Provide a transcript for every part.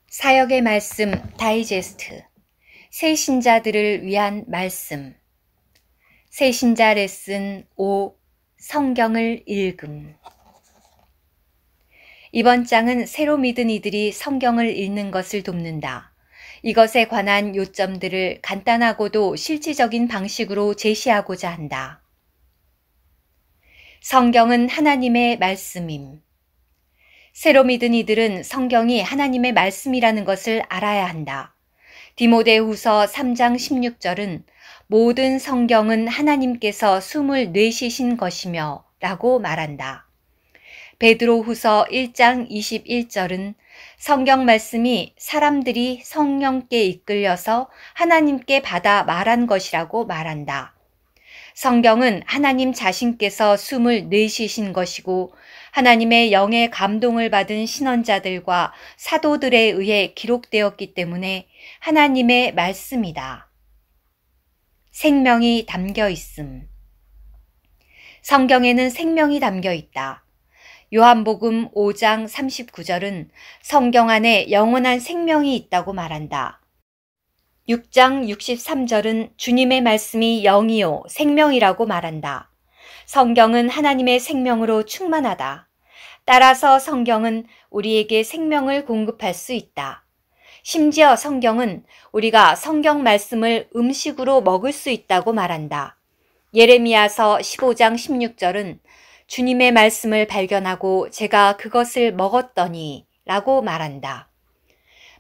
사역의 말씀 다이제스트 새신자들을 위한 말씀 새신자 레슨 5 성경을 읽음. 이번 장은 새로 믿은 이들이 성경을 읽는 것을 돕는다. 이것에 관한 요점들을 간단하고도 실질적인 방식으로 제시하고자 한다. 성경은 하나님의 말씀임. 새로 믿은 이들은 성경이 하나님의 말씀이라는 것을 알아야 한다. 디모데후서 3장 16절은 모든 성경은 하나님께서 숨을 내쉬신 것이며 라고 말한다. 베드로후서 1장 21절은 성경 말씀이 사람들이 성령께 이끌려서 하나님께 받아 말한 것이라고 말한다. 성경은 하나님 자신께서 숨을 내쉬신 것이고 하나님의 영의 감동을 받은 신언자들과 사도들에 의해 기록되었기 때문에 하나님의 말씀이다. 생명이 담겨 있음. 성경에는 생명이 담겨 있다. 요한복음 5장 39절은 성경 안에 영원한 생명이 있다고 말한다. 6장 63절은 주님의 말씀이 영이요 생명이라고 말한다. 성경은 하나님의 생명으로 충만하다. 따라서 성경은 우리에게 생명을 공급할 수 있다. 심지어 성경은 우리가 성경 말씀을 음식으로 먹을 수 있다고 말한다. 예레미야서 15장 16절은 주님의 말씀을 발견하고 제가 그것을 먹었더니 라고 말한다.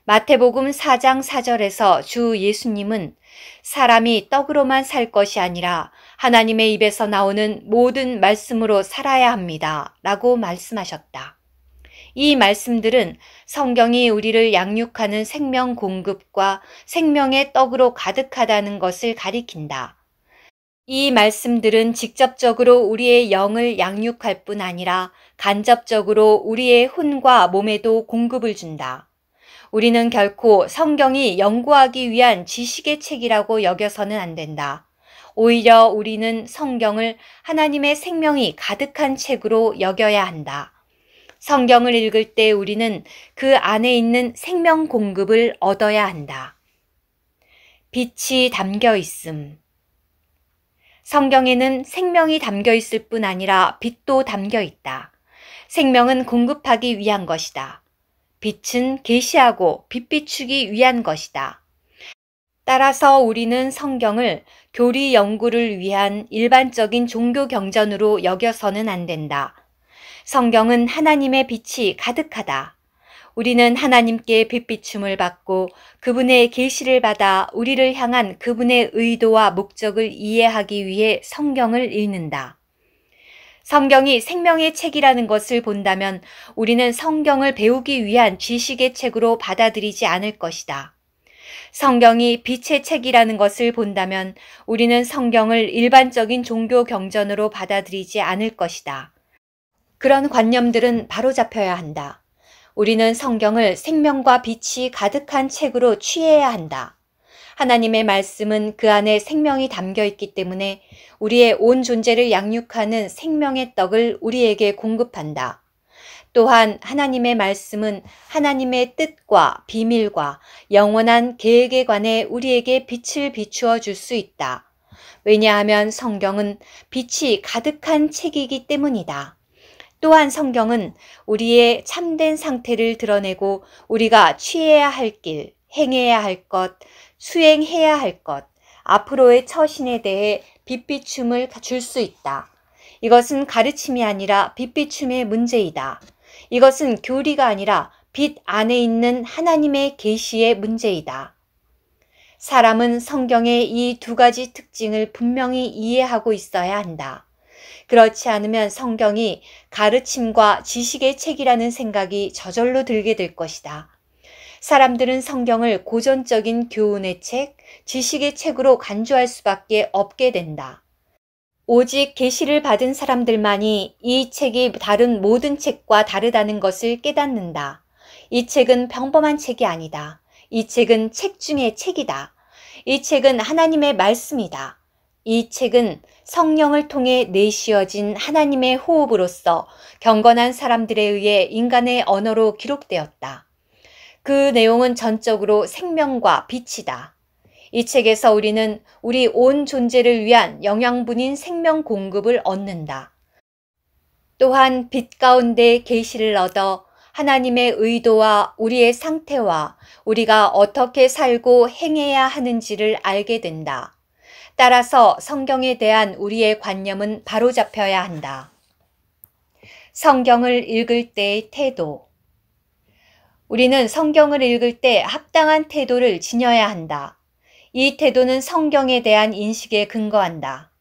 마태복음 4장 4절에서 주 예수님은 사람이 떡으로만 살 것이 아니라 하나님의 입에서 나오는 모든 말씀으로 살아야 합니다. 라고 말씀하셨다. 이 말씀들은 성경이 우리를 양육하는 생명 공급과 생명의 떡으로 가득하다는 것을 가리킨다. 이 말씀들은 직접적으로 우리의 영을 양육할 뿐 아니라 간접적으로 우리의 혼과 몸에도 공급을 준다. 우리는 결코 성경이 연구하기 위한 지식의 책이라고 여겨서는 안 된다. 오히려 우리는 성경을 하나님의 생명이 가득한 책으로 여겨야 한다. 성경을 읽을 때 우리는 그 안에 있는 생명 공급을 얻어야 한다. 빛이 담겨 있음. 성경에는 생명이 담겨 있을 뿐 아니라 빛도 담겨 있다. 생명은 공급하기 위한 것이다. 빛은 계시하고 빛 비추기 위한 것이다. 따라서 우리는 성경을 교리 연구를 위한 일반적인 종교 경전으로 여겨서는 안 된다. 성경은 하나님의 빛이 가득하다. 우리는 하나님께 빛비춤을 받고 그분의 계시를 받아 우리를 향한 그분의 의도와 목적을 이해하기 위해 성경을 읽는다. 성경이 생명의 책이라는 것을 본다면 우리는 성경을 배우기 위한 지식의 책으로 받아들이지 않을 것이다. 성경이 빛의 책이라는 것을 본다면 우리는 성경을 일반적인 종교 경전으로 받아들이지 않을 것이다. 그런 관념들은 바로잡혀야 한다. 우리는 성경을 생명과 빛이 가득한 책으로 취해야 한다. 하나님의 말씀은 그 안에 생명이 담겨 있기 때문에 우리의 온 존재를 양육하는 생명의 떡을 우리에게 공급한다. 또한 하나님의 말씀은 하나님의 뜻과 비밀과 영원한 계획에 관해 우리에게 빛을 비추어 줄 수 있다. 왜냐하면 성경은 빛이 가득한 책이기 때문이다. 또한 성경은 우리의 참된 상태를 드러내고 우리가 취해야 할 길, 행해야 할 것, 수행해야 할 것, 앞으로의 처신에 대해 빛비춤을 줄 수 있다. 이것은 가르침이 아니라 빛비춤의 문제이다. 이것은 교리가 아니라 빛 안에 있는 하나님의 계시의 문제이다. 사람은 성경의 이 두 가지 특징을 분명히 이해하고 있어야 한다. 그렇지 않으면 성경이 가르침과 지식의 책이라는 생각이 저절로 들게 될 것이다. 사람들은 성경을 고전적인 교훈의 책, 지식의 책으로 간주할 수밖에 없게 된다. 오직 계시를 받은 사람들만이 이 책이 다른 모든 책과 다르다는 것을 깨닫는다. 이 책은 평범한 책이 아니다. 이 책은 책 중의 책이다. 이 책은 하나님의 말씀이다. 이 책은 성령을 통해 내쉬어진 하나님의 호흡으로서 경건한 사람들에 의해 인간의 언어로 기록되었다. 그 내용은 전적으로 생명과 빛이다. 이 책에서 우리는 우리 온 존재를 위한 영양분인 생명 공급을 얻는다. 또한 빛 가운데 계시를 얻어 하나님의 의도와 우리의 상태와 우리가 어떻게 살고 행해야 하는지를 알게 된다. 따라서 성경에 대한 우리의 관념은 바로잡혀야 한다. 성경을 읽을 때의 태도. 우리는 성경을 읽을 때 합당한 태도를 지녀야 한다. 이 태도는 성경에 대한 인식에 근거한다.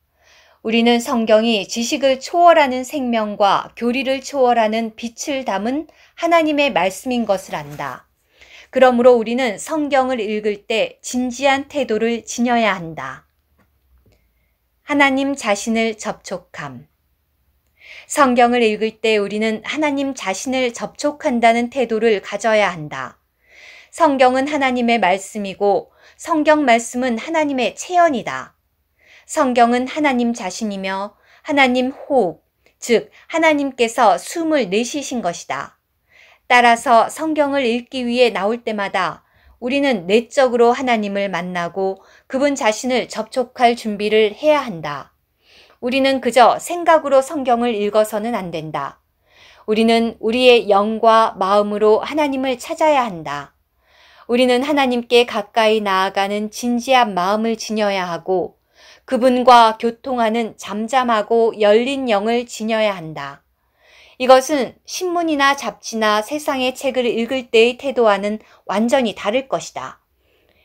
우리는 성경이 지식을 초월하는 생명과 교리를 초월하는 빛을 담은 하나님의 말씀인 것을 안다. 그러므로 우리는 성경을 읽을 때 진지한 태도를 지녀야 한다. 하나님 자신을 접촉함. 성경을 읽을 때 우리는 하나님 자신을 접촉한다는 태도를 가져야 한다. 성경은 하나님의 말씀이고 성경 말씀은 하나님의 체현이다. 성경은 하나님 자신이며 하나님 호흡, 즉 하나님께서 숨을 내쉬신 것이다. 따라서 성경을 읽기 위해 나올 때마다 우리는 내적으로 하나님을 만나고 그분 자신을 접촉할 준비를 해야 한다. 우리는 그저 생각으로 성경을 읽어서는 안 된다. 우리는 우리의 영과 마음으로 하나님을 찾아야 한다. 우리는 하나님께 가까이 나아가는 진지한 마음을 지녀야 하고 그분과 교통하는 잠잠하고 열린 영을 지녀야 한다. 이것은 신문이나 잡지나 세상의 책을 읽을 때의 태도와는 완전히 다를 것이다.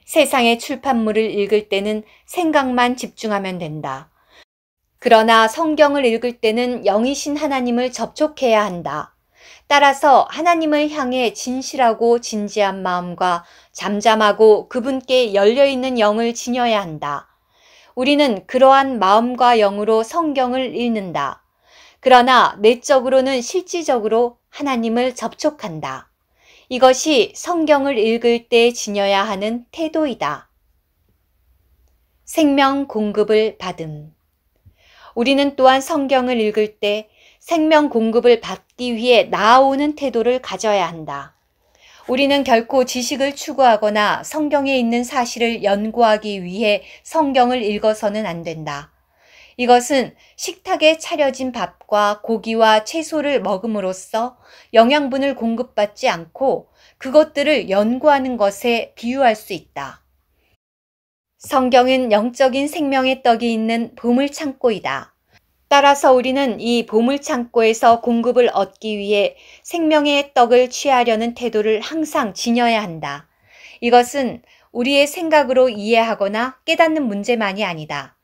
세상의 출판물을 읽을 때는 생각만 집중하면 된다. 그러나 성경을 읽을 때는 영이신 하나님을 접촉해야 한다. 따라서 하나님을 향해 진실하고 진지한 마음과 잠잠하고 그분께 열려있는 영을 지녀야 한다. 우리는 그러한 마음과 영으로 성경을 읽는다. 그러나 내적으로는 실질적으로 하나님을 접촉한다. 이것이 성경을 읽을 때 지녀야 하는 태도이다. 생명 공급을 받음. 우리는 또한 성경을 읽을 때 생명 공급을 받기 위해 나아오는 태도를 가져야 한다. 우리는 결코 지식을 추구하거나 성경에 있는 사실을 연구하기 위해 성경을 읽어서는 안 된다. 이것은 식탁에 차려진 밥과 고기와 채소를 먹음으로써 영양분을 공급받지 않고 그것들을 연구하는 것에 비유할 수 있다. 성경은 영적인 생명의 떡이 있는 보물창고이다. 따라서 우리는 이 보물창고에서 공급을 얻기 위해 생명의 떡을 취하려는 태도를 항상 지녀야 한다. 이것은 우리의 생각으로 이해하거나 깨닫는 문제만이 아니다.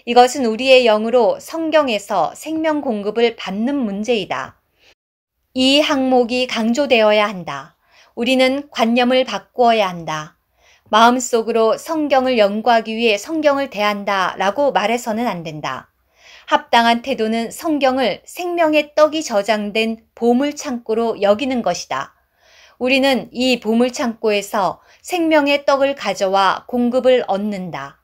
이것은 우리의 영으로 성경에서 생명 공급을 받는 문제이다. 이 항목이 강조되어야 한다. 우리는 관념을 바꾸어야 한다. 마음속으로 성경을 연구하기 위해 성경을 대한다 라고 말해서는 안 된다. 합당한 태도는 성경을 생명의 떡이 저장된 보물창고로 여기는 것이다. 우리는 이 보물창고에서 생명의 떡을 가져와 공급을 얻는다.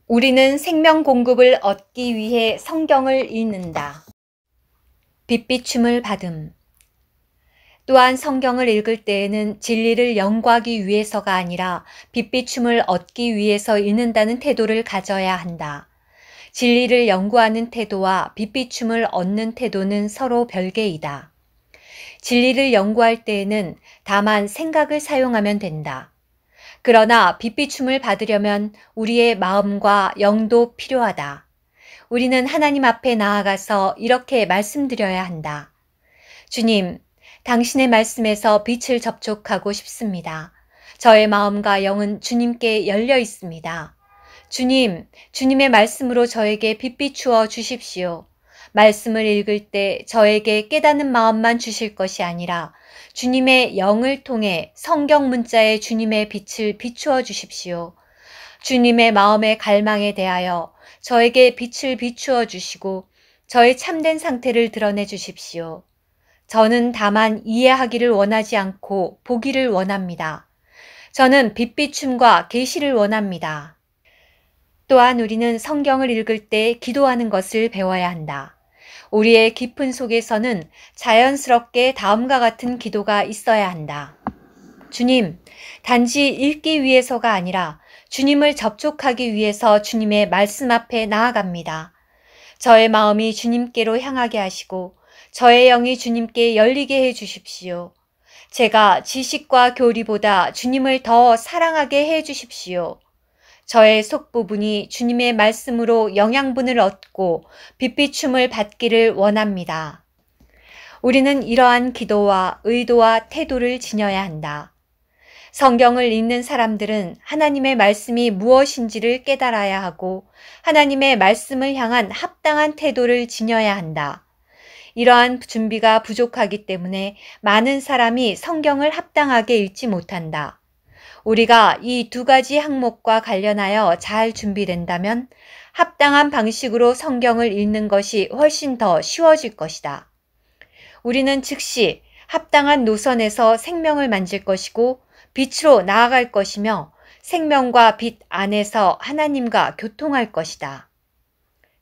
우리는 생명 공급을 얻기 위해 성경을 읽는다. 빛비춤을 받음. 또한 성경을 읽을 때에는 진리를 연구하기 위해서가 아니라 빛비춤을 얻기 위해서 읽는다는 태도를 가져야 한다. 진리를 연구하는 태도와 빛비춤을 얻는 태도는 서로 별개이다. 진리를 연구할 때에는 다만 생각을 사용하면 된다. 그러나 빛비춤을 받으려면 우리의 마음과 영도 필요하다. 우리는 하나님 앞에 나아가서 이렇게 말씀드려야 한다. 주님, 당신의 말씀에서 빛을 접촉하고 싶습니다. 저의 마음과 영은 주님께 열려 있습니다. 주님, 주님의 말씀으로 저에게 빛 비추어 주십시오. 말씀을 읽을 때 저에게 깨닫는 마음만 주실 것이 아니라 주님의 영을 통해 성경 문자에 주님의 빛을 비추어 주십시오. 주님의 마음의 갈망에 대하여 저에게 빛을 비추어 주시고 저의 참된 상태를 드러내 주십시오. 저는 다만 이해하기를 원하지 않고 보기를 원합니다. 저는 빛비춤과 계시를 원합니다. 또한 우리는 성경을 읽을 때 기도하는 것을 배워야 한다. 우리의 깊은 속에서는 자연스럽게 다음과 같은 기도가 있어야 한다. 주님, 단지 읽기 위해서가 아니라 주님을 접촉하기 위해서 주님의 말씀 앞에 나아갑니다. 저의 마음이 주님께로 향하게 하시고 저의 영이 주님께 열리게 해 주십시오. 제가 지식과 교리보다 주님을 더 사랑하게 해 주십시오. 저의 속부분이 주님의 말씀으로 영양분을 얻고 빛비춤을 받기를 원합니다. 우리는 이러한 기도와 의도와 태도를 지녀야 한다. 성경을 읽는 사람들은 하나님의 말씀이 무엇인지를 깨달아야 하고 하나님의 말씀을 향한 합당한 태도를 지녀야 한다. 이러한 준비가 부족하기 때문에 많은 사람이 성경을 합당하게 읽지 못한다. 우리가 이 두 가지 항목과 관련하여 잘 준비된다면 합당한 방식으로 성경을 읽는 것이 훨씬 더 쉬워질 것이다. 우리는 즉시 합당한 노선에서 생명을 만질 것이고 빛으로 나아갈 것이며 생명과 빛 안에서 하나님과 교통할 것이다.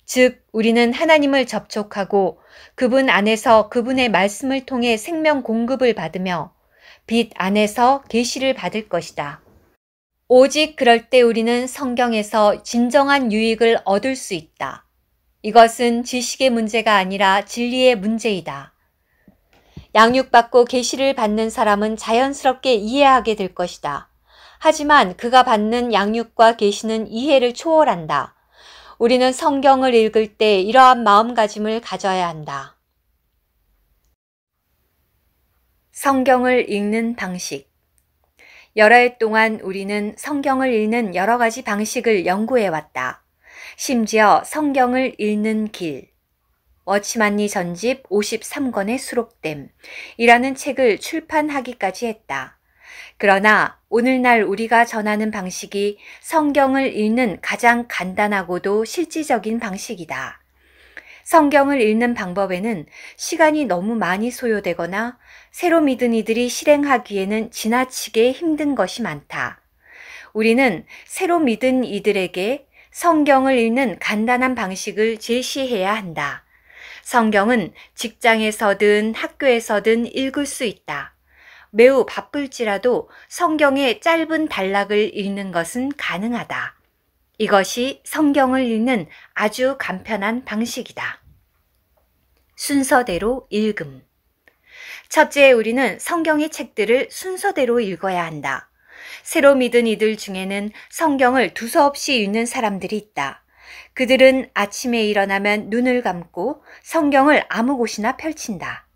즉, 우리는 하나님을 접촉하고 그분 안에서 그분의 말씀을 통해 생명 공급을 받으며 빛 안에서 계시를 받을 것이다. 오직 그럴 때 우리는 성경에서 진정한 유익을 얻을 수 있다. 이것은 지식의 문제가 아니라 진리의 문제이다. 양육받고 계시를 받는 사람은 자연스럽게 이해하게 될 것이다. 하지만 그가 받는 양육과 계시는 이해를 초월한다. 우리는 성경을 읽을 때 이러한 마음가짐을 가져야 한다. 성경을 읽는 방식. 여러 해 동안 우리는 성경을 읽는 여러 가지 방식을 연구해왔다. 심지어 성경을 읽는 길, 워치만리 전집 53권에 수록됨이라는 책을 출판하기까지 했다. 그러나 오늘날 우리가 전하는 방식이 성경을 읽는 가장 간단하고도 실질적인 방식이다. 성경을 읽는 방법에는 시간이 너무 많이 소요되거나 새로 믿은 이들이 실행하기에는 지나치게 힘든 것이 많다. 우리는 새로 믿은 이들에게 성경을 읽는 간단한 방식을 제시해야 한다. 성경은 직장에서든 학교에서든 읽을 수 있다. 매우 바쁠지라도 성경의 짧은 단락을 읽는 것은 가능하다. 이것이 성경을 읽는 아주 간편한 방식이다. 순서대로 읽음. 첫째, 우리는 성경의 책들을 순서대로 읽어야 한다. 새로 믿은 이들 중에는 성경을 두서없이 읽는 사람들이 있다. 그들은 아침에 일어나면 눈을 감고 성경을 아무 곳이나 펼친다.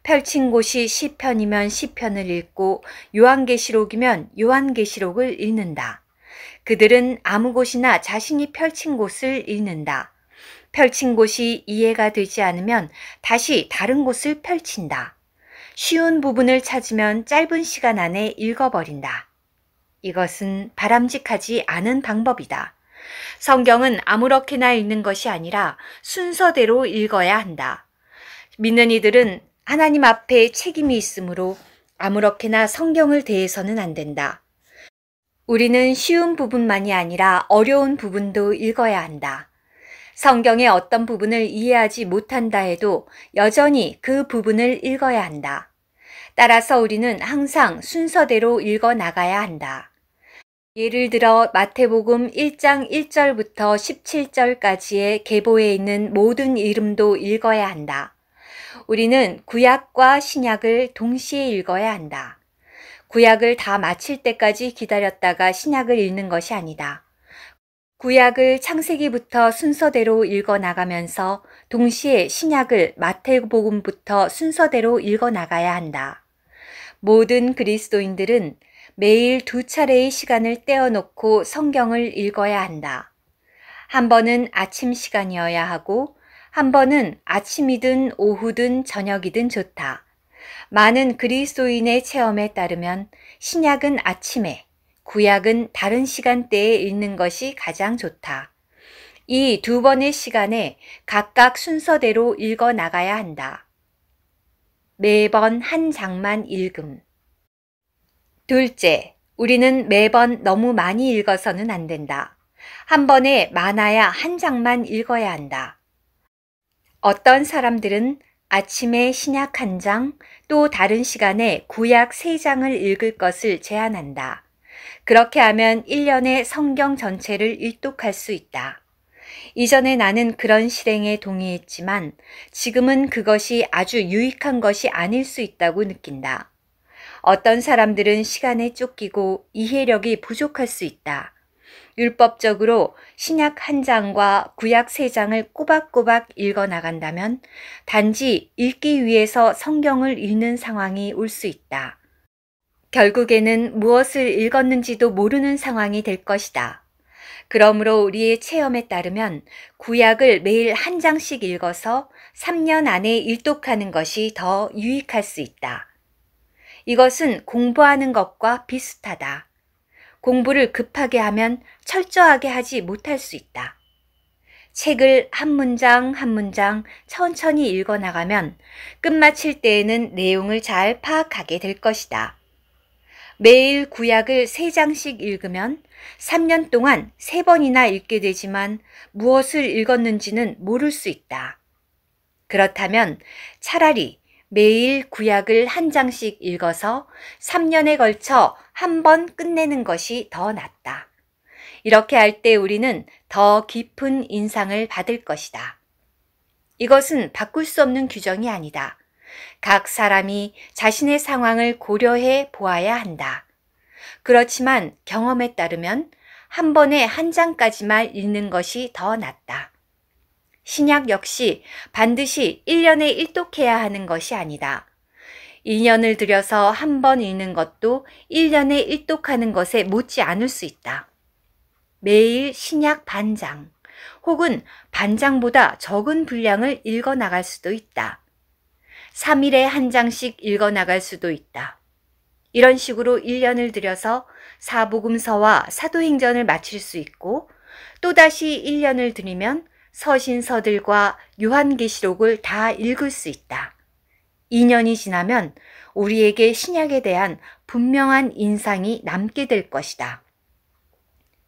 펼친 곳이 시편이면 시편을 읽고 요한계시록이면 요한계시록을 읽는다. 그들은 아무 곳이나 자신이 펼친 곳을 읽는다. 펼친 곳이 이해가 되지 않으면 다시 다른 곳을 펼친다. 쉬운 부분을 찾으면 짧은 시간 안에 읽어버린다. 이것은 바람직하지 않은 방법이다. 성경은 아무렇게나 읽는 것이 아니라 순서대로 읽어야 한다. 믿는 이들은 하나님 앞에 책임이 있으므로 아무렇게나 성경을 대해서는 안 된다. 우리는 쉬운 부분만이 아니라 어려운 부분도 읽어야 한다. 성경의 어떤 부분을 이해하지 못한다 해도 여전히 그 부분을 읽어야 한다. 따라서 우리는 항상 순서대로 읽어 나가야 한다. 예를 들어 마태복음 1장 1절부터 17절까지의 계보에 있는 모든 이름도 읽어야 한다. 우리는 구약과 신약을 동시에 읽어야 한다. 구약을 다 마칠 때까지 기다렸다가 신약을 읽는 것이 아니다. 구약을 창세기부터 순서대로 읽어 나가면서 동시에 신약을 마태복음부터 순서대로 읽어 나가야 한다. 모든 그리스도인들은 매일 2차례의 시간을 떼어놓고 성경을 읽어야 한다. 한 번은 아침 시간이어야 하고 한 번은 아침이든 오후든 저녁이든 좋다. 많은 그리스도인의 체험에 따르면 신약은 아침에, 구약은 다른 시간대에 읽는 것이 가장 좋다. 이 두 번의 시간에 각각 순서대로 읽어 나가야 한다. 매번 한 장만 읽음. 둘째, 우리는 매번 너무 많이 읽어서는 안 된다. 한 번에 많아야 한 장만 읽어야 한다. 어떤 사람들은 아침에 신약 한 장, 또 다른 시간에 구약 3장을 읽을 것을 제안한다. 그렇게 하면 1년에 성경 전체를 일독할 수 있다. 이전에 나는 그런 실행에 동의했지만 지금은 그것이 아주 유익한 것이 아닐 수 있다고 느낀다. 어떤 사람들은 시간에 쫓기고 이해력이 부족할 수 있다. 율법적으로 신약 1장과 구약 3장을 꼬박꼬박 읽어 나간다면 단지 읽기 위해서 성경을 읽는 상황이 올 수 있다. 결국에는 무엇을 읽었는지도 모르는 상황이 될 것이다. 그러므로 우리의 체험에 따르면 구약을 매일 1장씩 읽어서 3년 안에 일독하는 것이 더 유익할 수 있다. 이것은 공부하는 것과 비슷하다. 공부를 급하게 하면 철저하게 하지 못할 수 있다. 책을 한 문장 한 문장 천천히 읽어 나가면 끝마칠 때에는 내용을 잘 파악하게 될 것이다. 매일 구약을 3장씩 읽으면 3년 동안 3번이나 읽게 되지만 무엇을 읽었는지는 모를 수 있다. 그렇다면 차라리 매일 구약을 1장씩 읽어서 3년에 걸쳐 한 번 끝내는 것이 더 낫다. 이렇게 할 때 우리는 더 깊은 인상을 받을 것이다. 이것은 바꿀 수 없는 규정이 아니다. 각 사람이 자신의 상황을 고려해 보아야 한다. 그렇지만 경험에 따르면 한 번에 1장까지만 읽는 것이 더 낫다. 신약 역시 반드시 1년에 일독해야 하는 것이 아니다. 2년을 들여서 한 번 읽는 것도 1년에 일독하는 것에 못지 않을 수 있다. 매일 신약 반장 혹은 반장보다 적은 분량을 읽어 나갈 수도 있다. 3일에 1장씩 읽어 나갈 수도 있다. 이런 식으로 1년을 들여서 사복음서와 사도행전을 마칠 수 있고 또다시 1년을 들이면 서신서들과 요한계시록을 다 읽을 수 있다. 2년이 지나면 우리에게 신약에 대한 분명한 인상이 남게 될 것이다.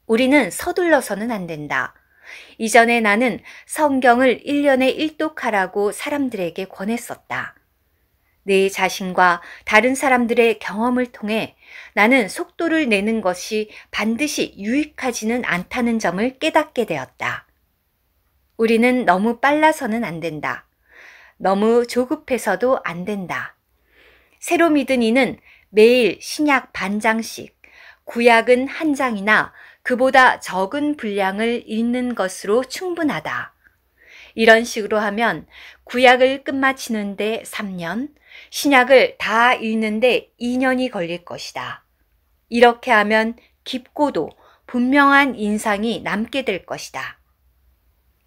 우리는 서둘러서는 안 된다. 이전에 나는 성경을 1년에 일독하라고 사람들에게 권했었다. 내 자신과 다른 사람들의 경험을 통해 나는 속도를 내는 것이 반드시 유익하지는 않다는 점을 깨닫게 되었다. 우리는 너무 빨라서는 안 된다. 너무 조급해서도 안 된다. 새로 믿은 이는 매일 신약 반장씩, 구약은 1장이나 그보다 적은 분량을 읽는 것으로 충분하다. 이런 식으로 하면 구약을 끝마치는데 3년, 신약을 다 읽는데 2년이 걸릴 것이다. 이렇게 하면 깊고도 분명한 인상이 남게 될 것이다.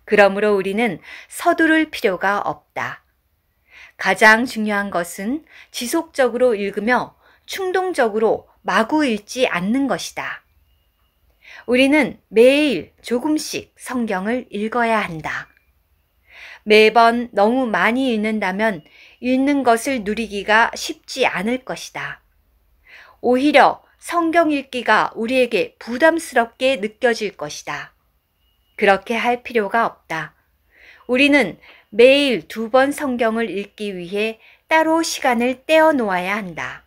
그러므로 우리는 서두를 필요가 없다. 가장 중요한 것은 지속적으로 읽으며 충동적으로 마구 읽지 않는 것이다. 우리는 매일 조금씩 성경을 읽어야 한다. 매번 너무 많이 읽는다면 읽는 것을 누리기가 쉽지 않을 것이다. 오히려 성경 읽기가 우리에게 부담스럽게 느껴질 것이다. 그렇게 할 필요가 없다. 우리는 매일 2번 성경을 읽기 위해 따로 시간을 떼어 놓아야 한다.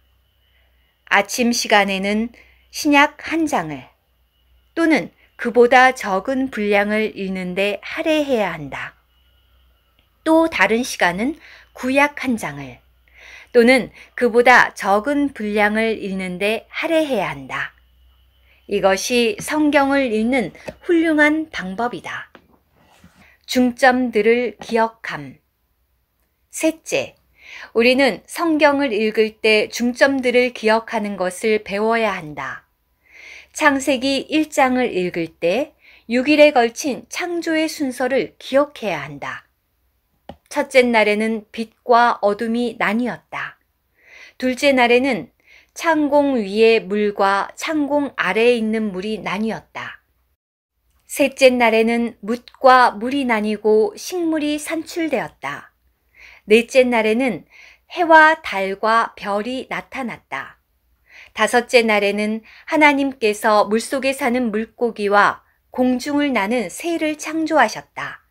아침 시간에는 신약 1장을 또는 그보다 적은 분량을 읽는데 할애해야 한다. 또 다른 시간은 구약 1장을 또는 그보다 적은 분량을 읽는데 할애해야 한다. 이것이 성경을 읽는 훌륭한 방법이다. 중점들을 기억함. 셋째, 우리는 성경을 읽을 때 중점들을 기억하는 것을 배워야 한다. 창세기 1장을 읽을 때 6일에 걸친 창조의 순서를 기억해야 한다. 첫째 날에는 빛과 어둠이 나뉘었다. 둘째 날에는 창공 위의 물과 창공 아래에 있는 물이 나뉘었다. 셋째 날에는 뭇과 물이 나뉘고 식물이 산출되었다. 넷째 날에는 해와 달과 별이 나타났다. 다섯째 날에는 하나님께서 물속에 사는 물고기와 공중을 나는 새를 창조하셨다.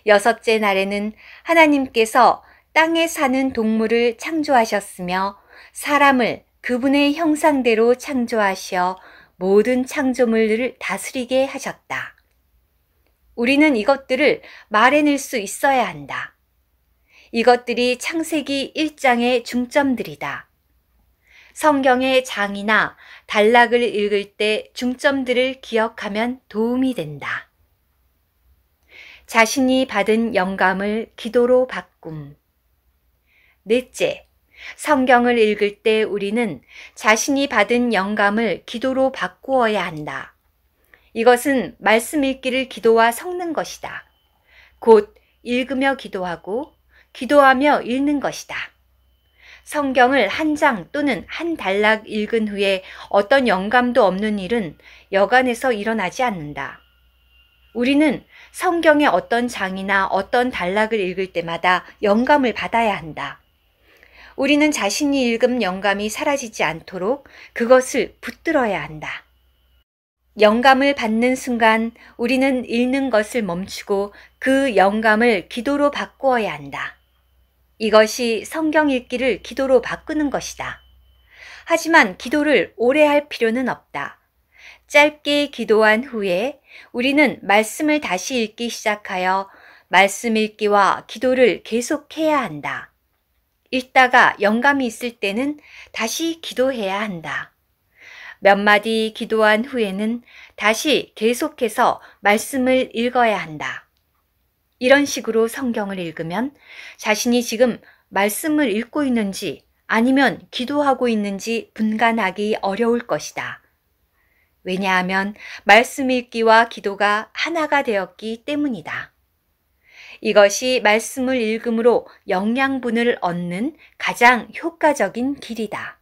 여섯째 날에는 하나님께서 땅에 사는 동물을 창조하셨으며 사람을 그분의 형상대로 창조하시어 모든 창조물을 다스리게 하셨다. 우리는 이것들을 말해낼 수 있어야 한다. 이것들이 창세기 1장의 중점들이다. 성경의 장이나 단락을 읽을 때 중점들을 기억하면 도움이 된다. 자신이 받은 영감을 기도로 바꿈. 넷째, 성경을 읽을 때 우리는 자신이 받은 영감을 기도로 바꾸어야 한다. 이것은 말씀 읽기를 기도와 섞는 것이다. 곧 읽으며 기도하고 기도하며 읽는 것이다. 성경을 한 장 또는 한 단락 읽은 후에 어떤 영감도 없는 일은 여간에서 일어나지 않는다. 우리는 성경의 어떤 장이나 어떤 단락을 읽을 때마다 영감을 받아야 한다. 우리는 자신이 읽은 영감이 사라지지 않도록 그것을 붙들어야 한다. 영감을 받는 순간 우리는 읽는 것을 멈추고 그 영감을 기도로 바꾸어야 한다. 이것이 성경 읽기를 기도로 바꾸는 것이다. 하지만 기도를 오래 할 필요는 없다. 짧게 기도한 후에 우리는 말씀을 다시 읽기 시작하여 말씀 읽기와 기도를 계속해야 한다. 읽다가 영감이 있을 때는 다시 기도해야 한다. 몇 마디 기도한 후에는 다시 계속해서 말씀을 읽어야 한다. 이런 식으로 성경을 읽으면 자신이 지금 말씀을 읽고 있는지 아니면 기도하고 있는지 분간하기 어려울 것이다. 왜냐하면 말씀 읽기와 기도가 하나가 되었기 때문이다. 이것이 말씀을 읽음으로 영양분을 얻는 가장 효과적인 길이다.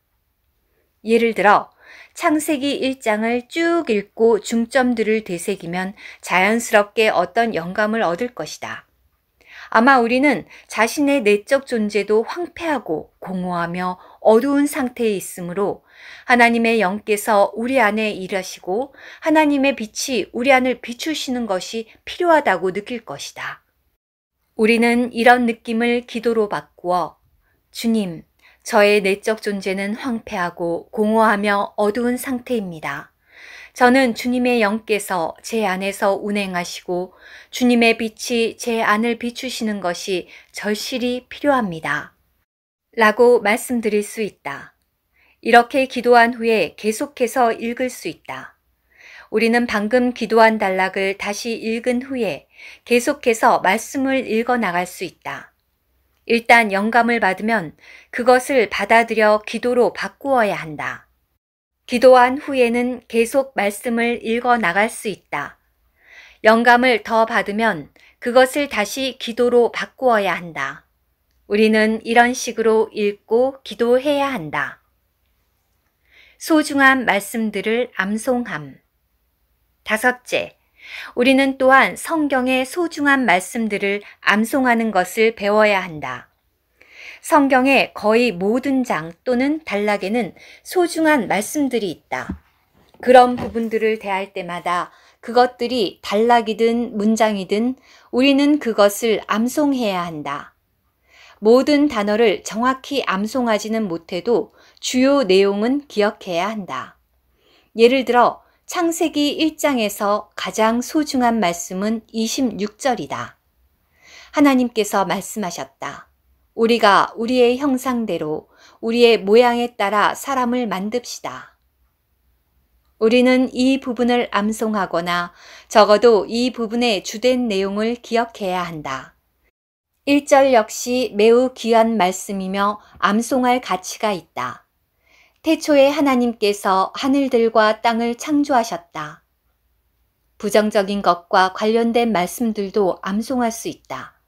예를 들어 창세기 1장을 쭉 읽고 중점들을 되새기면 자연스럽게 어떤 영감을 얻을 것이다. 아마 우리는 자신의 내적 존재도 황폐하고 공허하며 어두운 상태에 있으므로 하나님의 영께서 우리 안에 일하시고 하나님의 빛이 우리 안을 비추시는 것이 필요하다고 느낄 것이다. 우리는 이런 느낌을 기도로 바꾸어 주님, 저의 내적 존재는 황폐하고 공허하며 어두운 상태입니다. 저는 주님의 영께서 제 안에서 운행하시고 주님의 빛이 제 안을 비추시는 것이 절실히 필요합니다. 라고 말씀드릴 수 있다. 이렇게 기도한 후에 계속해서 읽을 수 있다. 우리는 방금 기도한 단락을 다시 읽은 후에 계속해서 말씀을 읽어 나갈 수 있다. 일단 영감을 받으면 그것을 받아들여 기도로 바꾸어야 한다. 기도한 후에는 계속 말씀을 읽어 나갈 수 있다. 영감을 더 받으면 그것을 다시 기도로 바꾸어야 한다. 우리는 이런 식으로 읽고 기도해야 한다. 소중한 말씀들을 암송함. 다섯째, 우리는 또한 성경의 소중한 말씀들을 암송하는 것을 배워야 한다. 성경의 거의 모든 장 또는 단락에는 소중한 말씀들이 있다. 그런 부분들을 대할 때마다 그것들이 단락이든 문장이든 우리는 그것을 암송해야 한다. 모든 단어를 정확히 암송하지는 못해도 주요 내용은 기억해야 한다. 예를 들어 창세기 1장에서 가장 소중한 말씀은 26절이다. 하나님께서 말씀하셨다. 우리가 우리의 형상대로 우리의 모양에 따라 사람을 만듭시다. 우리는 이 부분을 암송하거나 적어도 이 부분의 주된 내용을 기억해야 한다. 1절 역시 매우 귀한 말씀이며 암송할 가치가 있다. 태초에 하나님께서 하늘들과 땅을 창조하셨다. 부정적인 것과 관련된 말씀들도 암송할 수 있다.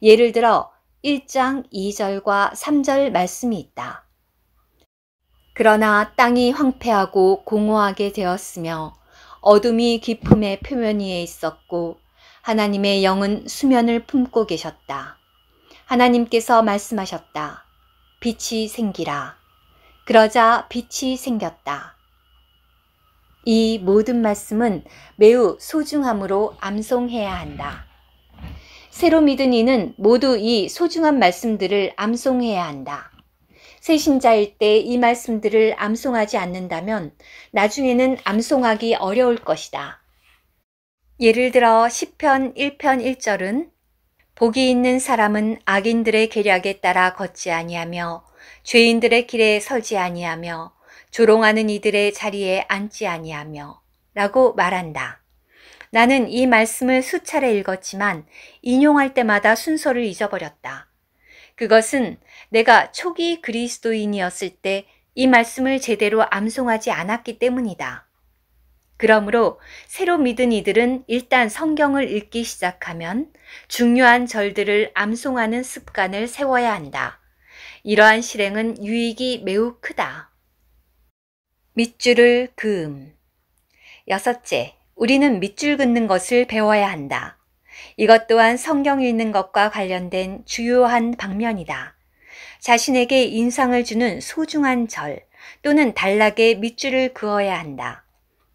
예를 들어 1장 2절과 3절 말씀이 있다. 그러나 땅이 황폐하고 공허하게 되었으며 어둠이 깊음의 표면 위에 있었고 하나님의 영은 수면을 품고 계셨다. 하나님께서 말씀하셨다. 빛이 생기라. 그러자 빛이 생겼다. 이 모든 말씀은 매우 소중함으로 암송해야 한다. 새로 믿은 이는 모두 이 소중한 말씀들을 암송해야 한다. 새신자일 때 이 말씀들을 암송하지 않는다면 나중에는 암송하기 어려울 것이다. 예를 들어 시편 1편 1절은 복이 있는 사람은 악인들의 계략에 따라 걷지 아니하며 죄인들의 길에 서지 아니하며 조롱하는 이들의 자리에 앉지 아니하며 라고 말한다. 나는 이 말씀을 수차례 읽었지만 인용할 때마다 순서를 잊어버렸다. 그것은 내가 초기 그리스도인이었을 때 이 말씀을 제대로 암송하지 않았기 때문이다. 그러므로 새로 믿은 이들은 일단 성경을 읽기 시작하면 중요한 절들을 암송하는 습관을 세워야 한다. 이러한 실행은 유익이 매우 크다. 밑줄을 그음. 여섯째, 우리는 밑줄 긋는 것을 배워야 한다. 이것 또한 성경 읽는 것과 관련된 주요한 방면이다. 자신에게 인상을 주는 소중한 절 또는 단락에 밑줄을 그어야 한다.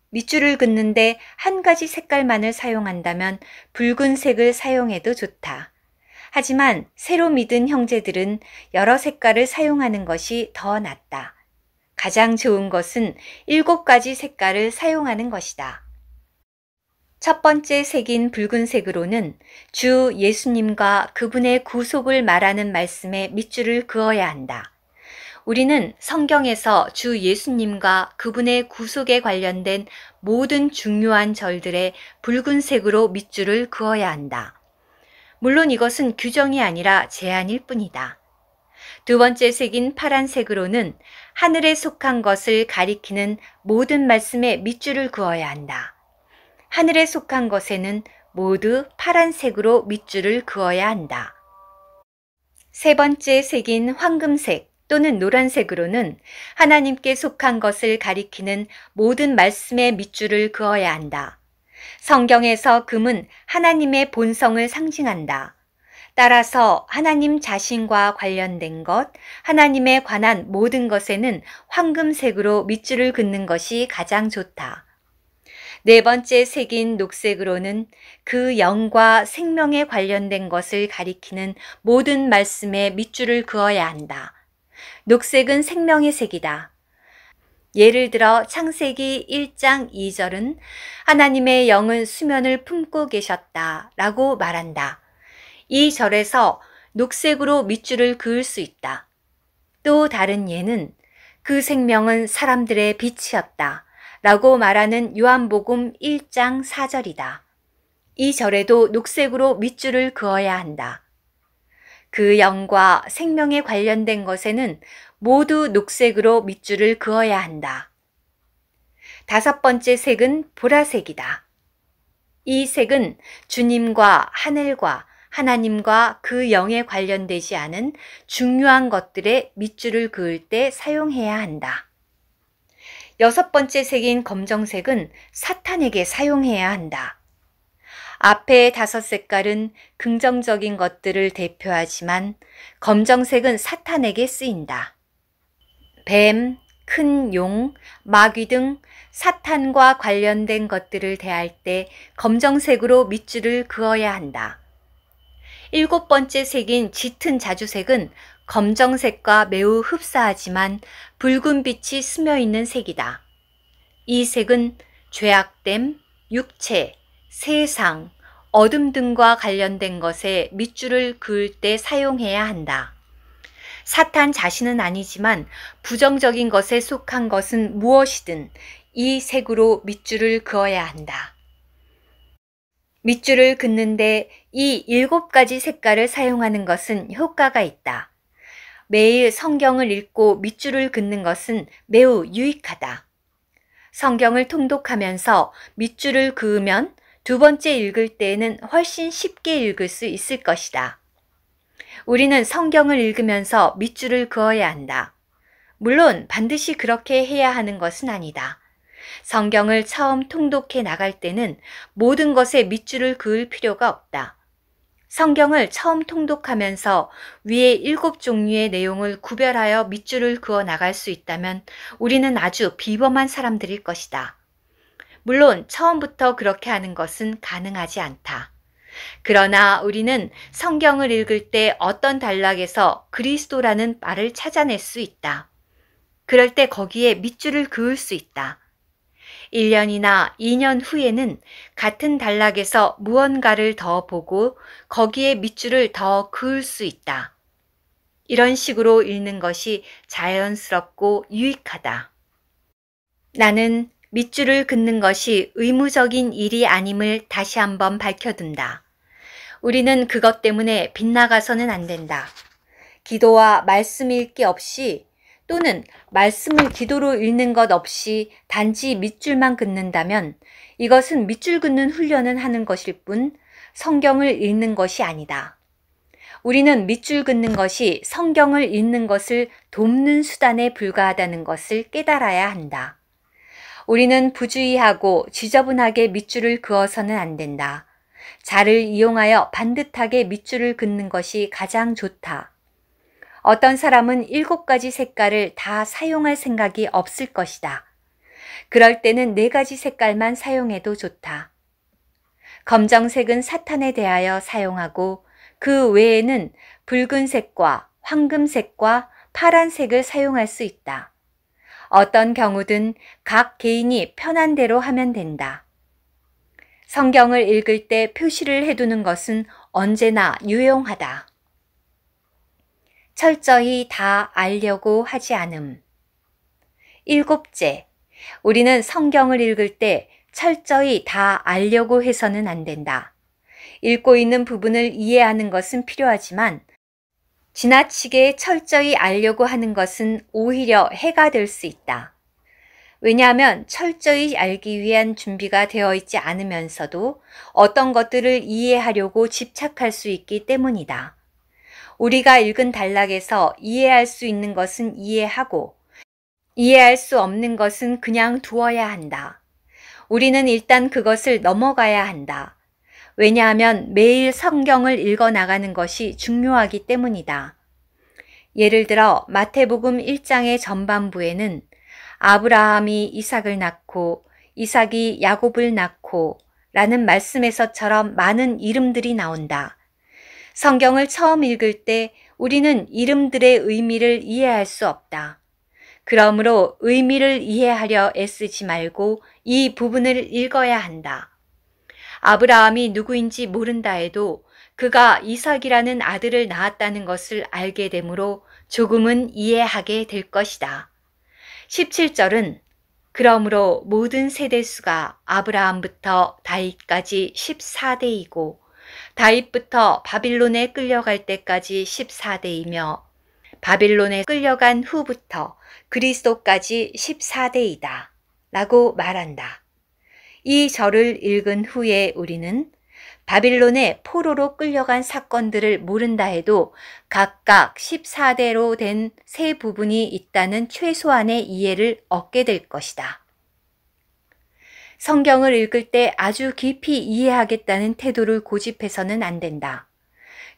밑줄을 긋는데 한 가지 색깔만을 사용한다면 붉은색을 사용해도 좋다. 하지만 새로 믿은 형제들은 여러 색깔을 사용하는 것이 더 낫다. 가장 좋은 것은 7가지 색깔을 사용하는 것이다. 첫 번째 색인 붉은색으로는 주 예수님과 그분의 구속을 말하는 말씀에 밑줄을 그어야 한다. 우리는 성경에서 주 예수님과 그분의 구속에 관련된 모든 중요한 절들에 붉은색으로 밑줄을 그어야 한다. 물론 이것은 규정이 아니라 제한일 뿐이다. 두 번째 색인 파란색으로는 하늘에 속한 것을 가리키는 모든 말씀에 밑줄을 그어야 한다. 하늘에 속한 것에는 모두 파란색으로 밑줄을 그어야 한다. 세 번째 색인 황금색 또는 노란색으로는 하나님께 속한 것을 가리키는 모든 말씀에 밑줄을 그어야 한다. 성경에서 금은 하나님의 본성을 상징한다. 따라서 하나님 자신과 관련된 것, 하나님에 관한 모든 것에는 황금색으로 밑줄을 긋는 것이 가장 좋다. 네 번째 색인 녹색으로는 그 영과 생명에 관련된 것을 가리키는 모든 말씀에 밑줄을 그어야 한다. 녹색은 생명의 색이다. 예를 들어 창세기 1장 2절은 하나님의 영은 수면을 품고 계셨다 라고 말한다. 이 절에서 녹색으로 밑줄을 그을 수 있다. 또 다른 예는 그 생명은 사람들의 빛이었다 라고 말하는 요한복음 1장 4절이다. 이 절에도 녹색으로 밑줄을 그어야 한다. 그 영과 생명에 관련된 것에는 모두 녹색으로 밑줄을 그어야 한다. 다섯 번째 색은 보라색이다. 이 색은 주님과 하늘과 하나님과 그 영에 관련되지 않은 중요한 것들에 밑줄을 그을 때 사용해야 한다. 여섯 번째 색인 검정색은 사탄에게 사용해야 한다. 앞에 5색깔은 긍정적인 것들을 대표하지만 검정색은 사탄에게 쓰인다. 뱀, 큰 용, 마귀 등 사탄과 관련된 것들을 대할 때 검정색으로 밑줄을 그어야 한다. 7번째 색인 짙은 자주색은 검정색과 매우 흡사하지만 붉은 빛이 스며 있는 색이다. 이 색은 죄악됨, 육체, 세상, 어둠 등과 관련된 것에 밑줄을 그을 때 사용해야 한다. 사탄 자신은 아니지만 부정적인 것에 속한 것은 무엇이든 이 색으로 밑줄을 그어야 한다. 밑줄을 긋는데 이 7가지 색깔을 사용하는 것은 효과가 있다. 매일 성경을 읽고 밑줄을 긋는 것은 매우 유익하다. 성경을 통독하면서 밑줄을 그으면 두 번째 읽을 때에는 훨씬 쉽게 읽을 수 있을 것이다. 우리는 성경을 읽으면서 밑줄을 그어야 한다. 물론 반드시 그렇게 해야 하는 것은 아니다. 성경을 처음 통독해 나갈 때는 모든 것에 밑줄을 그을 필요가 없다. 성경을 처음 통독하면서 위에 7종류의 내용을 구별하여 밑줄을 그어 나갈 수 있다면 우리는 아주 비범한 사람들일 것이다. 물론 처음부터 그렇게 하는 것은 가능하지 않다. 그러나 우리는 성경을 읽을 때 어떤 단락에서 그리스도라는 말을 찾아낼 수 있다. 그럴 때 거기에 밑줄을 그을 수 있다. 1년이나 2년 후에는 같은 단락에서 무언가를 더 보고 거기에 밑줄을 더 그을 수 있다. 이런 식으로 읽는 것이 자연스럽고 유익하다. 나는 밑줄을 긋는 것이 의무적인 일이 아님을 다시 한번 밝혀둔다. 우리는 그것 때문에 빗나가서는 안 된다. 기도와 말씀 읽기 없이 또는 말씀을 기도로 읽는 것 없이 단지 밑줄만 긋는다면 이것은 밑줄 긋는 훈련을 하는 것일 뿐 성경을 읽는 것이 아니다. 우리는 밑줄 긋는 것이 성경을 읽는 것을 돕는 수단에 불과하다는 것을 깨달아야 한다. 우리는 부주의하고 지저분하게 밑줄을 그어서는 안 된다. 자를 이용하여 반듯하게 밑줄을 긋는 것이 가장 좋다. 어떤 사람은 7가지 색깔을 다 사용할 생각이 없을 것이다. 그럴 때는 4가지 색깔만 사용해도 좋다. 검정색은 사탄에 대하여 사용하고 그 외에는 붉은색과 황금색과 파란색을 사용할 수 있다. 어떤 경우든 각 개인이 편한 대로 하면 된다. 성경을 읽을 때 표시를 해두는 것은 언제나 유용하다. 철저히 다 알려고 하지 않음. 7째, 우리는 성경을 읽을 때 철저히 다 알려고 해서는 안 된다. 읽고 있는 부분을 이해하는 것은 필요하지만 지나치게 철저히 알려고 하는 것은 오히려 해가 될 수 있다. 왜냐하면 철저히 알기 위한 준비가 되어 있지 않으면서도 어떤 것들을 이해하려고 집착할 수 있기 때문이다. 우리가 읽은 단락에서 이해할 수 있는 것은 이해하고 이해할 수 없는 것은 그냥 두어야 한다. 우리는 일단 그것을 넘어가야 한다. 왜냐하면 매일 성경을 읽어 나가는 것이 중요하기 때문이다. 예를 들어 마태복음 1장의 전반부에는 아브라함이 이삭을 낳고 이삭이 야곱을 낳고 라는 말씀에서처럼 많은 이름들이 나온다. 성경을 처음 읽을 때 우리는 이름들의 의미를 이해할 수 없다. 그러므로 의미를 이해하려 애쓰지 말고 이 부분을 읽어야 한다. 아브라함이 누구인지 모른다 해도 그가 이삭이라는 아들을 낳았다는 것을 알게 되므로 조금은 이해하게 될 것이다. 17절은 그러므로 모든 세대수가 아브라함부터 다윗까지 14대이고 다윗부터 바빌론에 끌려갈 때까지 14대이며 바빌론에 끌려간 후부터 그리스도까지 14대이다 라고 말한다. 이 절을 읽은 후에 우리는 바빌론에 포로로 끌려간 사건들을 모른다 해도 각각 14대로 된 세 부분이 있다는 최소한의 이해를 얻게 될 것이다. 성경을 읽을 때 아주 깊이 이해하겠다는 태도를 고집해서는 안 된다.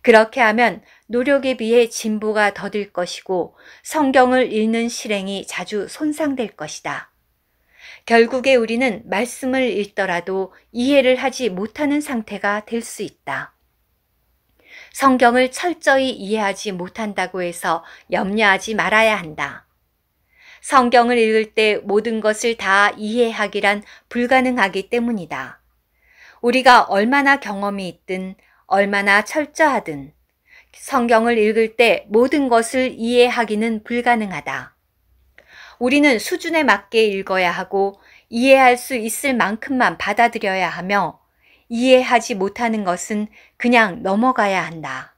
그렇게 하면 노력에 비해 진보가 더딜 것이고 성경을 읽는 실행이 자주 손상될 것이다. 결국에 우리는 말씀을 읽더라도 이해를 하지 못하는 상태가 될 수 있다. 성경을 철저히 이해하지 못한다고 해서 염려하지 말아야 한다. 성경을 읽을 때 모든 것을 다 이해하기란 불가능하기 때문이다. 우리가 얼마나 경험이 있든 얼마나 철저하든 성경을 읽을 때 모든 것을 이해하기는 불가능하다. 우리는 수준에 맞게 읽어야 하고 이해할 수 있을 만큼만 받아들여야 하며 이해하지 못하는 것은 그냥 넘어가야 한다.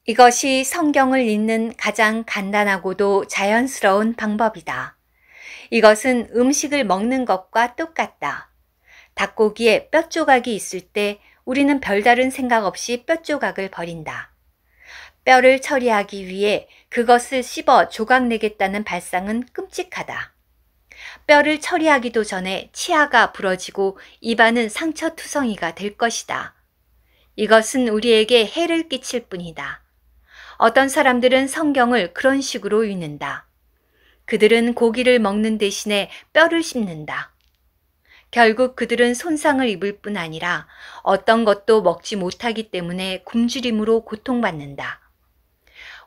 이것이 성경을 읽는 가장 간단하고도 자연스러운 방법이다. 이것은 음식을 먹는 것과 똑같다. 닭고기에 뼈 조각이 있을 때 우리는 별다른 생각 없이 뼈 조각을 버린다. 뼈를 처리하기 위해 그것을 씹어 조각 내겠다는 발상은 끔찍하다. 뼈를 처리하기도 전에 치아가 부러지고 입안은 상처투성이가 될 것이다. 이것은 우리에게 해를 끼칠 뿐이다. 어떤 사람들은 성경을 그런 식으로 읽는다. 그들은 고기를 먹는 대신에 뼈를 씹는다. 결국 그들은 손상을 입을 뿐 아니라 어떤 것도 먹지 못하기 때문에 굶주림으로 고통받는다.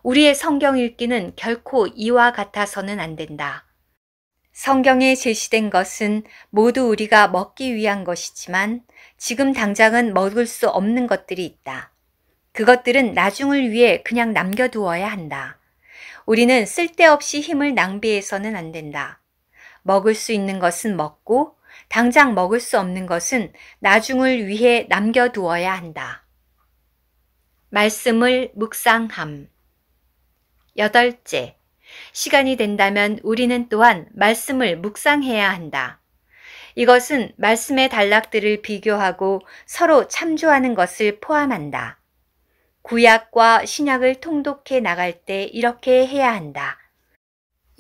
우리의 성경 읽기는 결코 이와 같아서는 안 된다. 성경에 제시된 것은 모두 우리가 먹기 위한 것이지만 지금 당장은 먹을 수 없는 것들이 있다. 그것들은 나중을 위해 그냥 남겨두어야 한다. 우리는 쓸데없이 힘을 낭비해서는 안 된다. 먹을 수 있는 것은 먹고 당장 먹을 수 없는 것은 나중을 위해 남겨두어야 한다. 말씀을 묵상함. 8째, 시간이 된다면 우리는 또한 말씀을 묵상해야 한다. 이것은 말씀의 단락들을 비교하고 서로 참조하는 것을 포함한다. 구약과 신약을 통독해 나갈 때 이렇게 해야 한다.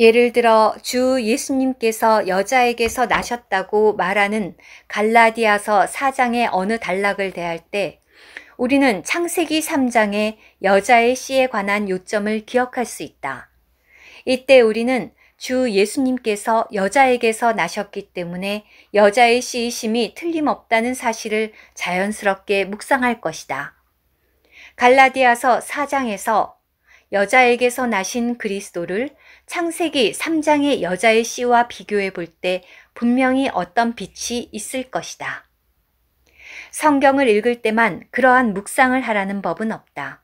예를 들어 주 예수님께서 여자에게서 나셨다고 말하는 갈라디아서 4장의 어느 단락을 대할 때 우리는 창세기 3장의 여자의 씨에 관한 요점을 기억할 수 있다. 이때 우리는 주 예수님께서 여자에게서 나셨기 때문에 여자의 씨이심이 틀림없다는 사실을 자연스럽게 묵상할 것이다. 갈라디아서 4장에서 여자에게서 나신 그리스도를 창세기 3장의 여자의 씨와 비교해 볼 때 분명히 어떤 빛이 있을 것이다. 성경을 읽을 때만 그러한 묵상을 하라는 법은 없다.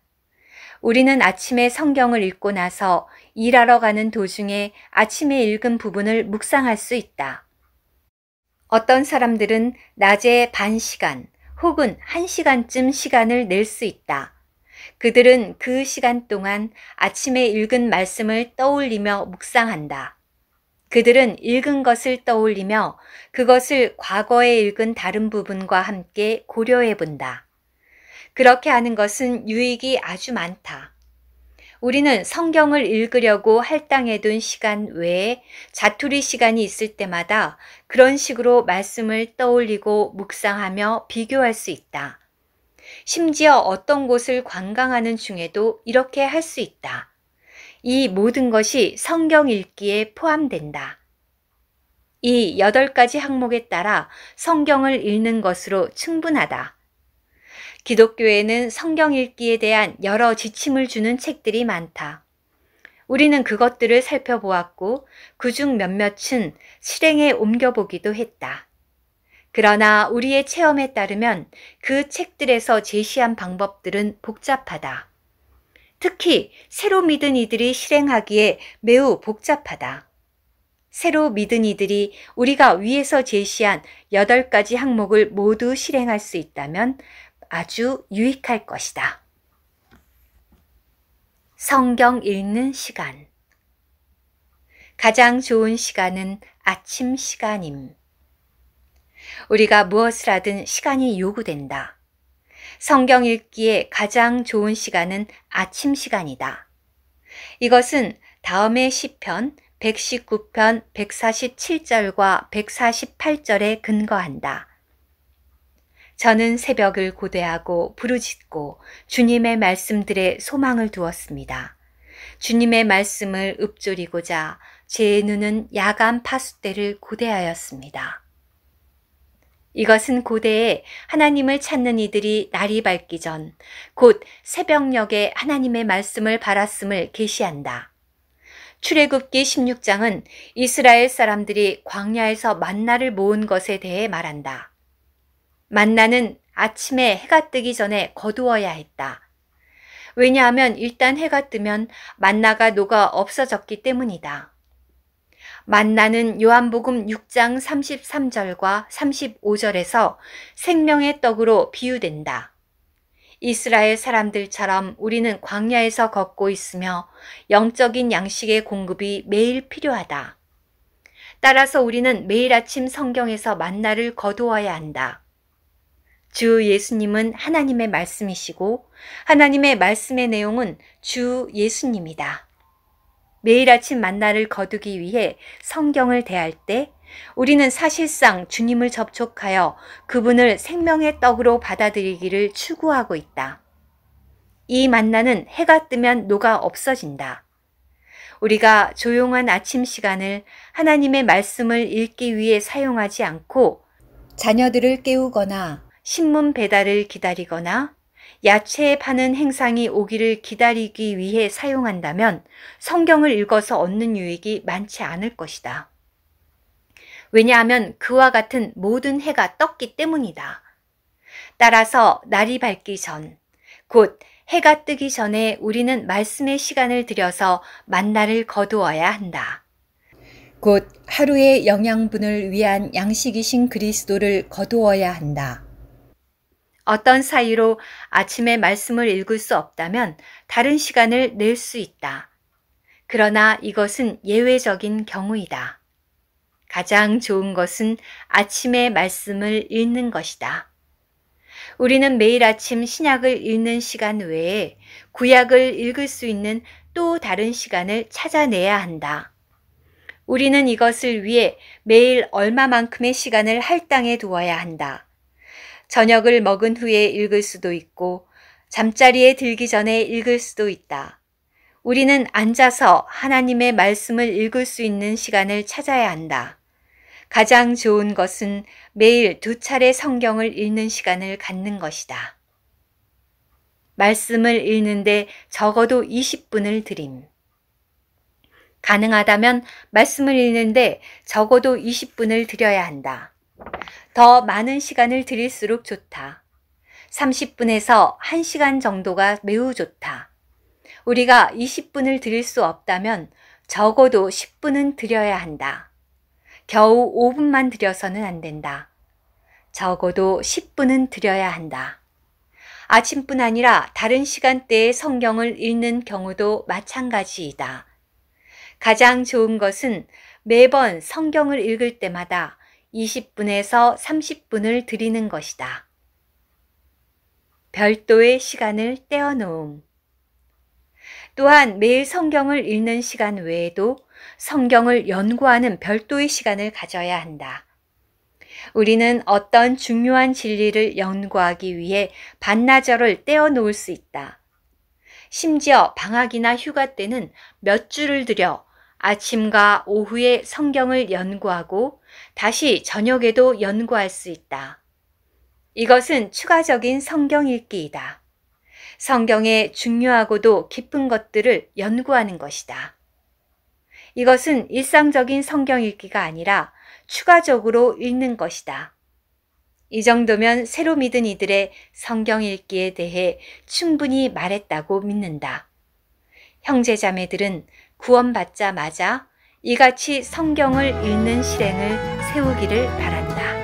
우리는 아침에 성경을 읽고 나서 일하러 가는 도중에 아침에 읽은 부분을 묵상할 수 있다. 어떤 사람들은 낮에 반 시간 혹은 1시간쯤 시간을 낼 수 있다. 그들은 그 시간 동안 아침에 읽은 말씀을 떠올리며 묵상한다. 그들은 읽은 것을 떠올리며 그것을 과거에 읽은 다른 부분과 함께 고려해 본다. 그렇게 하는 것은 유익이 아주 많다. 우리는 성경을 읽으려고 할당해둔 시간 외에 자투리 시간이 있을 때마다 그런 식으로 말씀을 떠올리고 묵상하며 비교할 수 있다. 심지어 어떤 곳을 관광하는 중에도 이렇게 할 수 있다. 이 모든 것이 성경 읽기에 포함된다. 이 8가지 항목에 따라 성경을 읽는 것으로 충분하다. 기독교에는 성경 읽기에 대한 여러 지침을 주는 책들이 많다. 우리는 그것들을 살펴보았고 그중 몇몇은 실행에 옮겨보기도 했다. 그러나 우리의 체험에 따르면 그 책들에서 제시한 방법들은 복잡하다. 특히 새로 믿은 이들이 실행하기에 매우 복잡하다. 새로 믿은 이들이 우리가 위에서 제시한 8가지 항목을 모두 실행할 수 있다면 아주 유익할 것이다. 성경 읽는 시간. 가장 좋은 시간은 아침 시간임. 우리가 무엇을 하든 시간이 요구된다. 성경 읽기에 가장 좋은 시간은 아침 시간이다. 이것은 다음의 시편 119편 147절과 148절에 근거한다. 저는 새벽을 고대하고 부르짖고 주님의 말씀들에 소망을 두었습니다. 주님의 말씀을 읊조리고자 제 눈은 야간 파수 때를 고대하였습니다. 이것은 고대에 하나님을 찾는 이들이 날이 밝기 전 곧 새벽녘에 하나님의 말씀을 바랐음을 계시한다. 출애굽기 16장은 이스라엘 사람들이 광야에서 만나를 모은 것에 대해 말한다. 만나는 아침에 해가 뜨기 전에 거두어야 했다. 왜냐하면 일단 해가 뜨면 만나가 녹아 없어졌기 때문이다. 만나는 요한복음 6장 33절과 35절에서 생명의 떡으로 비유된다. 이스라엘 사람들처럼 우리는 광야에서 걷고 있으며 영적인 양식의 공급이 매일 필요하다. 따라서 우리는 매일 아침 성경에서 만나를 거두어야 한다. 주 예수님은 하나님의 말씀이시고 하나님의 말씀의 내용은 주 예수님이다. 매일 아침 만나를 거두기 위해 성경을 대할 때 우리는 사실상 주님을 접촉하여 그분을 생명의 떡으로 받아들이기를 추구하고 있다. 이 만나는 해가 뜨면 녹아 없어진다. 우리가 조용한 아침 시간을 하나님의 말씀을 읽기 위해 사용하지 않고 자녀들을 깨우거나 신문 배달을 기다리거나 야채 파는 행상이 오기를 기다리기 위해 사용한다면 성경을 읽어서 얻는 유익이 많지 않을 것이다. 왜냐하면 그와 같은 모든 해가 떴기 때문이다. 따라서 날이 밝기 전, 곧 해가 뜨기 전에 우리는 말씀의 시간을 들여서 만나를 거두어야 한다. 곧 하루의 영양분을 위한 양식이신 그리스도를 거두어야 한다. 어떤 사유로 아침에 말씀을 읽을 수 없다면 다른 시간을 낼 수 있다. 그러나 이것은 예외적인 경우이다. 가장 좋은 것은 아침에 말씀을 읽는 것이다. 우리는 매일 아침 신약을 읽는 시간 외에 구약을 읽을 수 있는 또 다른 시간을 찾아내야 한다. 우리는 이것을 위해 매일 얼마만큼의 시간을 할당해 두어야 한다. 저녁을 먹은 후에 읽을 수도 있고 잠자리에 들기 전에 읽을 수도 있다. 우리는 앉아서 하나님의 말씀을 읽을 수 있는 시간을 찾아야 한다. 가장 좋은 것은 매일 2차례 성경을 읽는 시간을 갖는 것이다. 말씀을 읽는데 적어도 20분을 드림. 가능하다면 말씀을 읽는데 적어도 20분을 들여야 한다. 더 많은 시간을 들일수록 좋다. 30분에서 1시간 정도가 매우 좋다. 우리가 20분을 드릴 수 없다면 적어도 10분은 드려야 한다. 겨우 5분만 드려서는 안 된다. 적어도 10분은 드려야 한다. 아침뿐 아니라 다른 시간대에 성경을 읽는 경우도 마찬가지이다. 가장 좋은 것은 매번 성경을 읽을 때마다 20분에서 30분을 드리는 것이다. 별도의 시간을 떼어놓음. 또한 매일 성경을 읽는 시간 외에도 성경을 연구하는 별도의 시간을 가져야 한다. 우리는 어떤 중요한 진리를 연구하기 위해 반나절을 떼어놓을 수 있다. 심지어 방학이나 휴가 때는 몇 주를 들여 아침과 오후에 성경을 연구하고 다시 저녁에도 연구할 수 있다. 이것은 추가적인 성경 읽기이다. 성경의 중요하고도 깊은 것들을 연구하는 것이다. 이것은 일상적인 성경 읽기가 아니라 추가적으로 읽는 것이다. 이 정도면 새로 믿은 이들의 성경 읽기에 대해 충분히 말했다고 믿는다. 형제자매들은 구원받자마자 이같이 성경을 읽는 실행을 세우기를 바란다.